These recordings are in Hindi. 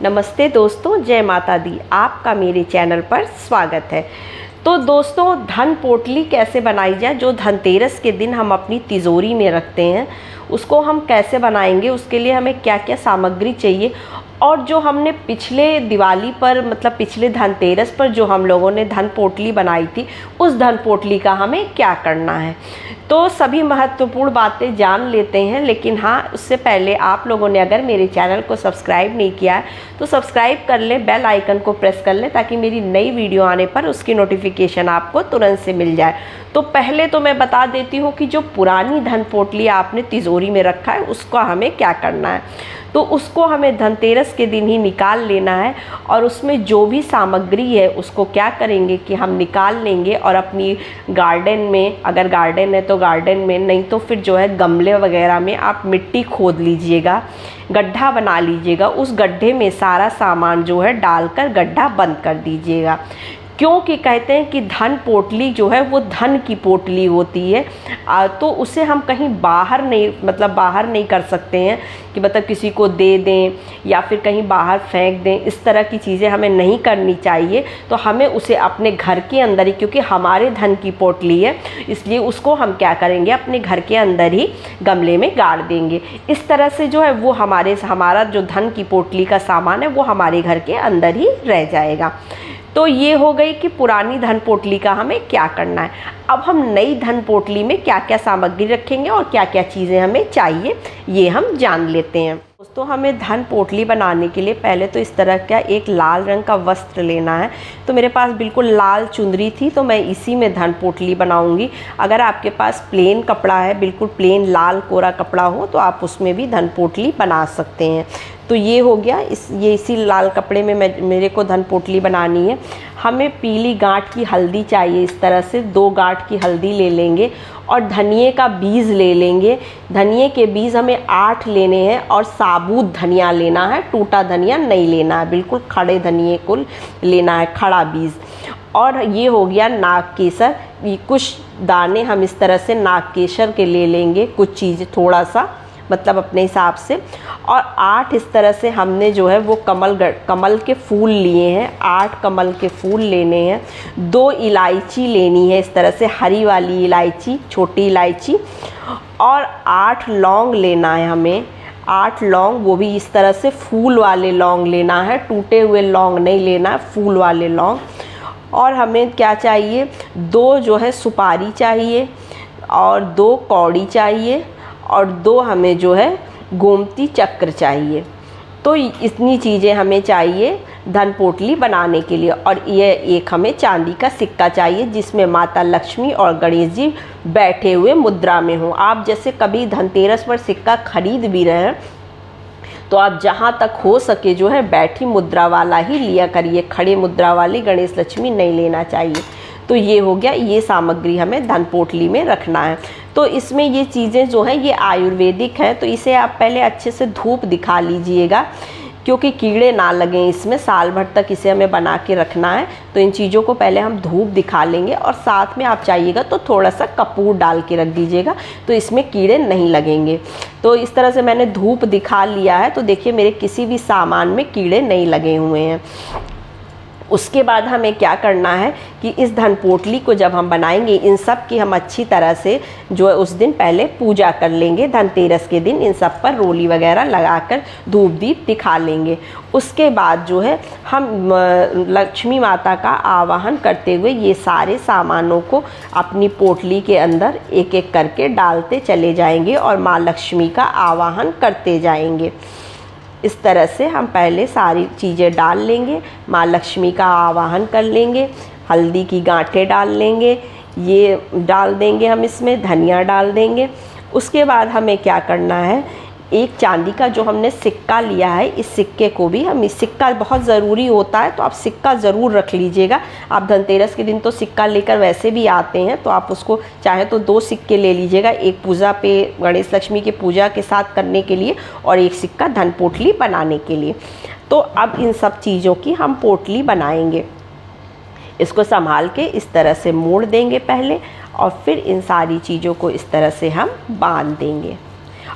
नमस्ते दोस्तों, जय माता दी। आपका मेरे चैनल पर स्वागत है। तो दोस्तों, धन पोटली कैसे बनाई जाए, जो धनतेरस के दिन हम अपनी तिजोरी में रखते हैं, उसको हम कैसे बनाएंगे, उसके लिए हमें क्या क्या सामग्री चाहिए, और जो हमने पिछले दिवाली पर मतलब पिछले धनतेरस पर जो हम लोगों ने धन पोटली बनाई थी, उस धन पोटली का हमें क्या करना है। तो सभी महत्वपूर्ण बातें जान लेते हैं, लेकिन हाँ, उससे पहले आप लोगों ने अगर मेरे चैनल को सब्सक्राइब नहीं किया है तो सब्सक्राइब कर लें, बेल आइकन को प्रेस कर लें, ताकि मेरी नई वीडियो आने पर उसकी नोटिफिकेशन आपको तुरंत से मिल जाए। तो पहले तो मैं बता देती हूँ कि जो पुरानी धन पोटली आपने तिजोरी में रखा है, उसका हमें क्या करना है। तो उसको हमें धनतेरस के दिन ही निकाल लेना है, और उसमें जो भी सामग्री है उसको क्या करेंगे कि हम निकाल लेंगे और अपनी गार्डन में, अगर गार्डन है तो गार्डन में, नहीं तो फिर जो है गमले वगैरह में आप मिट्टी खोद लीजिएगा, गड्ढा बना लीजिएगा, उस गड्ढे में सारा सामान जो है डालकर गड्ढा बंद कर दीजिएगा। क्योंकि कहते हैं कि धन पोटली जो है वो धन की पोटली होती है, तो उसे हम कहीं बाहर नहीं कर सकते हैं कि मतलब किसी को दे दें या फिर कहीं बाहर फेंक दें। इस तरह की चीज़ें हमें नहीं करनी चाहिए। तो हमें उसे अपने घर के अंदर ही, क्योंकि हमारे धन की पोटली है, इसलिए उसको हम क्या करेंगे, अपने घर के अंदर ही गमले में गाड़ देंगे। इस तरह से जो है वो हमारा जो धन की पोटली का सामान है वो हमारे घर के अंदर ही रह जाएगा। तो ये हो गई कि पुरानी धन पोटली का हमें क्या करना है। अब हम नई धन पोटली में क्या क्या सामग्री रखेंगे और क्या क्या चीज़ें हमें चाहिए, ये हम जान लेते हैं। दोस्तों, हमें धन पोटली बनाने के लिए पहले तो इस तरह का एक लाल रंग का वस्त्र लेना है। तो मेरे पास बिल्कुल लाल चुंदरी थी, तो मैं इसी में धन पोटली बनाऊंगी। अगर आपके पास प्लेन कपड़ा है, बिल्कुल प्लेन लाल कोरा कपड़ा हो, तो आप उसमें भी धन पोटली बना सकते हैं। तो ये हो गया, इसी लाल कपड़े में मेरे को धन पोटली बनानी है। हमें पीली गांठ की हल्दी चाहिए। इस तरह से 2 गांठ की हल्दी ले लेंगे, और धनिए का बीज ले लेंगे। धनिए के बीज हमें 8 लेने हैं, और साबुत धनिया लेना है, टूटा धनिया नहीं लेना है, बिल्कुल खड़े धनिए को लेना है, खड़ा बीज। और ये हो गया नाग केसर। कुछ दाने हम इस तरह से नाग केसर के ले लेंगे, कुछ चीज़ थोड़ा सा मतलब अपने हिसाब से। और 8 इस तरह से हमने जो है वो कमल के फूल लिए हैं, 8 कमल के फूल लेने हैं। 2 इलायची लेनी है, इस तरह से हरी वाली इलायची, छोटी इलायची। और 8 लौंग लेना है हमें, 8 लौंग, वो भी इस तरह से फूल वाले लौंग लेना है, टूटे हुए लौंग नहीं लेना है, फूल वाले लौंग। और हमें क्या चाहिए, 2 जो है सुपारी चाहिए, और 2 कौड़ी चाहिए, और 2 हमें जो है गोमती चक्र चाहिए। तो इतनी चीज़ें हमें चाहिए धन पोटली बनाने के लिए। और ये एक हमें चांदी का सिक्का चाहिए, जिसमें माता लक्ष्मी और गणेश जी बैठे हुए मुद्रा में हों। आप जैसे कभी धनतेरस पर सिक्का खरीद भी रहे हैं, तो आप जहाँ तक हो सके जो है बैठी मुद्रा वाला ही लिया करिए, खड़े मुद्रा वाली गणेश लक्ष्मी नहीं लेना चाहिए। तो ये हो गया, ये सामग्री हमें धन पोटली में रखना है। तो इसमें ये चीज़ें जो हैं ये आयुर्वेदिक है, तो इसे आप पहले अच्छे से धूप दिखा लीजिएगा, क्योंकि कीड़े ना लगें इसमें। साल भर तक इसे हमें बना के रखना है, तो इन चीज़ों को पहले हम धूप दिखा लेंगे। और साथ में आप चाहिएगा तो थोड़ा सा कपूर डाल के रख दीजिएगा, तो इसमें कीड़े नहीं लगेंगे। तो इस तरह से मैंने धूप दिखा लिया है, तो देखिए मेरे किसी भी सामान में कीड़े नहीं लगे हुए हैं। उसके बाद हमें क्या करना है कि इस धन पोटली को जब हम बनाएंगे, इन सब की हम अच्छी तरह से जो है उस दिन पहले पूजा कर लेंगे। धनतेरस के दिन इन सब पर रोली वगैरह लगाकर धूप दीप दिखा लेंगे। उसके बाद जो है हम लक्ष्मी माता का आवाहन करते हुए ये सारे सामानों को अपनी पोटली के अंदर एक एक करके डालते चले जाएंगे, और माँ लक्ष्मी का आवाहन करते जाएंगे। इस तरह से हम पहले सारी चीज़ें डाल लेंगे, माँ लक्ष्मी का आवाहन कर लेंगे, हल्दी की गांठें डाल लेंगे, ये डाल देंगे हम, इसमें धनिया डाल देंगे। उसके बाद हमें क्या करना है, एक चांदी का जो हमने सिक्का लिया है, इस सिक्के को भी हम, इस सिक्का बहुत ज़रूरी होता है, तो आप सिक्का ज़रूर रख लीजिएगा। आप धनतेरस के दिन तो सिक्का लेकर वैसे भी आते हैं, तो आप उसको चाहे तो 2 सिक्के ले लीजिएगा, एक पूजा पे गणेश लक्ष्मी की पूजा के साथ करने के लिए, और एक सिक्का धन पोटली बनाने के लिए। तो अब इन सब चीज़ों की हम पोटली बनाएंगे। इसको संभाल के इस तरह से मोड़ देंगे पहले, और फिर इन सारी चीज़ों को इस तरह से हम बांध देंगे।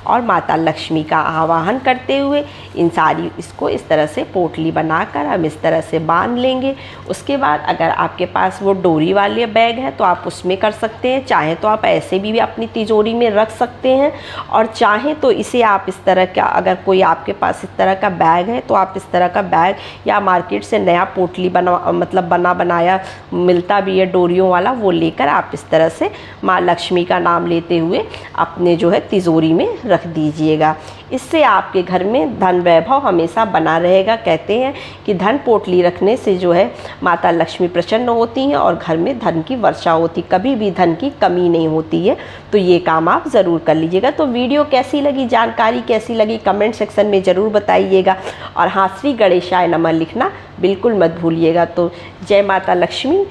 और माता लक्ष्मी का आवाहन करते हुए इन सारी इसको इस तरह से पोटली बनाकर हम इस तरह से बांध लेंगे। उसके बाद अगर आपके पास वो डोरी वाले बैग है तो आप उसमें कर सकते हैं, चाहे तो आप ऐसे भी अपनी तिजोरी में रख सकते हैं, और चाहे तो इसे आप इस तरह का, अगर कोई आपके पास इस तरह का बैग है तो आप इस तरह का बैग, या मार्केट से नया पोटली बना बनाया मिलता भी है डोरियों वाला, वो लेकर आप इस तरह से माँ लक्ष्मी का नाम लेते हुए अपने जो है तिजोरी में रख दीजिएगा। इससे आपके घर में धन वैभव हमेशा बना रहेगा। कहते हैं कि धन पोटली रखने से जो है माता लक्ष्मी प्रसन्न होती हैं और घर में धन की वर्षा होती, कभी भी धन की कमी नहीं होती है। तो ये काम आप ज़रूर कर लीजिएगा। तो वीडियो कैसी लगी, जानकारी कैसी लगी, कमेंट सेक्शन में ज़रूर बताइएगा, और हाँ, श्री गणेशाय नमः लिखना बिल्कुल मत भूलिएगा। तो जय माता लक्ष्मी,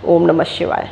ओम नमः शिवाय।